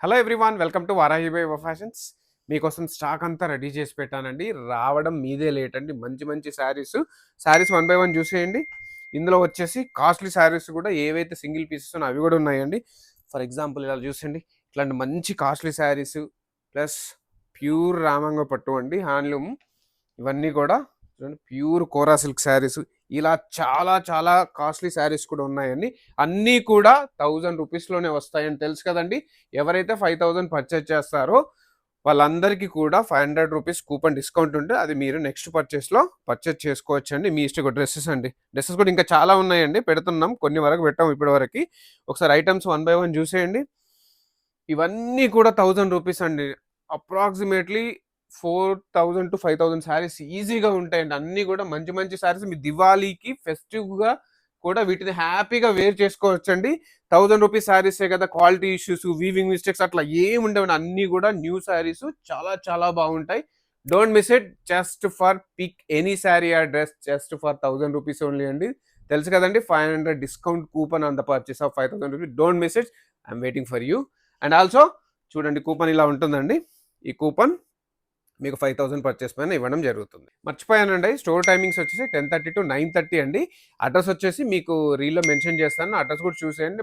Hello everyone welcome to Varahi by fashions. మీకోసం stock అంతా ready చేసి పెట్టానండి. రావడం మీదే లేట్ అండి. మంచి మంచి శారీస్ వన్ బై వన్ చూసేయండి. ఇందులో వచ్చేసి కాస్ట్లీ శారీస్ కూడా ఏవైతే సింగిల్ పీసెస్ ఉన్నాయో అవి కూడా ఉన్నాయండి. ఫర్ ఎగ్జాంపుల్ ఇలా చూసేయండి, ఇట్లాంటి మంచి కాస్ట్లీ శారీస్ ప్లస్ ప్యూర్ రామంగ పట్టు అండి, హ్యాండ్లూమ్. ఇవన్నీ కూడా చూడండి, ప్యూర్ కోరా సిల్క్ శారీస్. ఇలా చాలా చాలా కాస్ట్లీ శారీస్ కూడా ఉన్నాయండి. అన్నీ కూడా 1000 రూపీస్లోనే వస్తాయని తెలుసు కదండి. ఎవరైతే 5000 పర్చేజ్ చేస్తారో వాళ్ళందరికీ కూడా 500 రూపీస్ కూపన్ డిస్కౌంట్ ఉంటే అది మీరు నెక్స్ట్ పర్చేస్లో పర్చేజ్ చేసుకోవచ్చు అండి. మీ ఇష్టం. డ్రెస్సెస్ అండి, డ్రెస్సెస్ కూడా ఇంకా చాలా ఉన్నాయండి, పెడుతున్నాం. కొన్ని వరకు పెట్టాం ఇప్పటి వరకు. ఒకసారి ఐటమ్స్ వన్ బై వన్ చూసేయండి. ఇవన్నీ కూడా 1000 రూపీస్ అండి. అప్రాక్సిమేట్లీ 4000 to 5000 శారీస్ ఈజీగా ఉంటాయండి. అన్నీ కూడా మంచి మంచి శారీస్. మీ దివాళీకి ఫెస్టివ్గా కూడా వీటిని హ్యాపీగా వేర్ చేసుకోవచ్చండి. 1000 రూపీస్ శారీసే కదా, క్వాలిటీ ఇష్యూస్, వీవింగ్ మిస్టేక్స్ అట్లా ఏమి ఉండవండి. అన్నీ కూడా న్యూ శారీస్ చాలా చాలా బాగుంటాయి. Don't miss it. Just for pick any saree or dress just for 1000 rupees only అండి. తెలుసు కదండి, 500 discount coupon on the purchase of 5000 rupees. Don't miss it. I'm waiting for you. And also చూడండి, coupon ఇలా ఉంటుందండి. ఈ coupon మీకు 5000 purchase పైన ఇవ్వడం జరుగుతుంది. మర్చిపోయానండి, స్టోర్ టైమింగ్స్ వచ్చేసి 10:30 to 9:30 అండి. అడ్రస్ వచ్చేసి మీకు రీల్లో మెన్షన్ చేస్తాను, అడ్రస్ కూడా చూసేయండి.